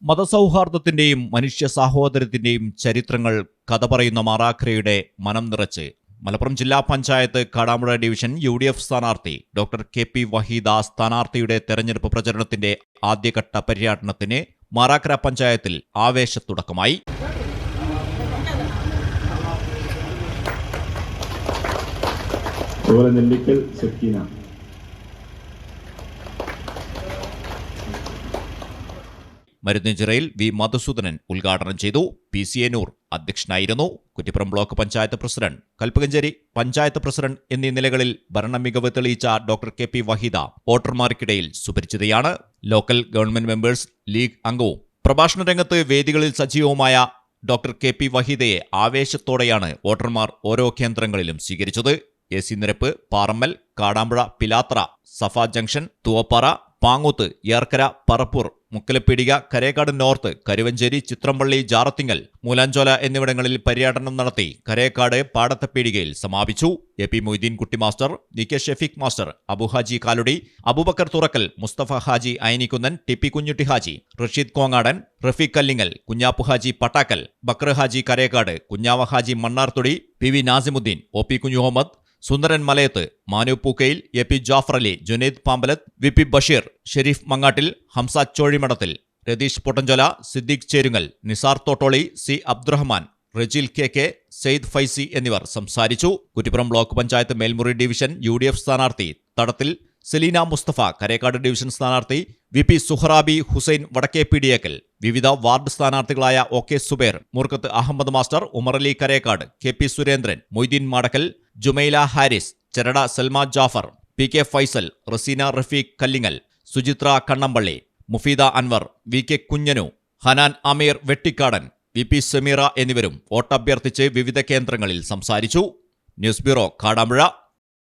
മതസൗഹാർദ്ദത്തിന്റെയും മനുഷ്യ സാഹോദര്യത്തിന്റെയും ചരിത്രങ്ങൾ കഥ പറയുന്ന മാറാഖരയുടെ മനം നിറച്ച് മലപ്പുറം ജില്ലാ പഞ്ചായത്ത് കാടാമ്പുഴ ഡിവിഷൻ UDF സ്ഥാനാർത്ഥി ഡോക്ടർ KP വഹീദ സ്ഥാനാർത്ഥിയുടെ തെരഞ്ഞെടുപ്പ് പ്രചരണത്തിന്റെ ആദ്യഘട്ട പര്യടനത്തിന് മാറാഖര പഞ്ചായത്തിൽ ആവേശത്തുടക്കമായി. മരുന്നുചിറയിൽ V മധുസൂദനൻ ഉദ്ഘാടനം ചെയ്തു. PCA നൂർ അധ്യക്ഷനായിരുന്നു. Kuttippuram block panchayat president, Kalpakanchery panchayat president എന്നീ നിലകളിൽ ഭരണമികവ് തെളിയിച്ച ഡോക്ടർ KP വഹീദ വോട്ടർമാർക്കിടയിൽ സുപരിചിതയാണ്. ലോക്കൽ ഗവൺമെന്റ് മെമ്പേഴ്സ് ലീഗ് അംഗവും പ്രഭാഷണ രംഗത്ത് വേദികളിൽ സജീവവുമായ ഡോക്ടർ KP വഹീദയെ ആവേശത്തോടെയാണ് വോട്ടർമാർ ഓരോ കേന്ദ്രങ്ങളിലും സ്വീകരിച്ചത്. AC Nirappu, Parammal, Kadampuzha, Pilathra, Safa junction, Thoovappara, Pangooth, Erkara, Parappur, Mukkalappeedika, Karekkad north, Karuvancheri, Chithrampally, Jarathingal, Moolanchola എന്നിവിടങ്ങളിൽ പര്യടനം നടത്തി കരേക്കാട് പാടത്തപ്പീടികയിൽ സമാപിച്ചു. AP Moideen Kutty master, DK Shefeeq master, Abuhaji Kaludi, Aboobacker Thurakkal, Musthafa Haji Ayanikkunnan, TP Kunjutty Haji, Rasheed Kongadan, Rafeeq Kallingal, Kunjappu Haji Pattakkal, Bakra Haji Karekkad, Kunjava Haji Mannarthudi, PV Nasimuddin, OP Kunjumuhammed, Sundaran Malayath, Manu Pookkayil, AP Jafar Ali, Junaid Pambalath, VP Basheer, Shereef Mangattil, Hamsa Chozhimadathil, Ratheesh Pottanchola, Siddique Cherungal, Nisar Thottoli, C Abdurahman, Rajeel KK, Sayed Faizy എന്നിവർ സംസാരിച്ചു. Kuttippuram block panchayat Melmuri division UDF സ്ഥാനാർത്ഥി തടത്തിൽ സെലീന മുസ്തഫ, കരേക്കാട് ഡിവിഷൻ സ്ഥാനാർത്ഥി VP സുഹറാബി ഹുസൈൻ വടക്കേപ്പീടിയേക്കൽ, വിവിധ വാർഡ് സ്ഥാനാർത്ഥികളായ OK Suber, Moorkkath Ahammed master, Umarali Karekkad, KP Surendran, Moideen Madakkal, Jumaila Haris, Cherada Salma Jafar, PK Faisal, Raseena Rafeeq Kallingal, Suchithra Kannampally, Mufeeda Anwar, VK Kunjanu, Hanan Ameer Vettikkadan, VP Sameera എന്നിവരും വോട്ടഭ്യർത്ഥിച്ച് വിവിധ കേന്ദ്രങ്ങളിൽ സംസാരിച്ചു. News bureau, Kadampuzha.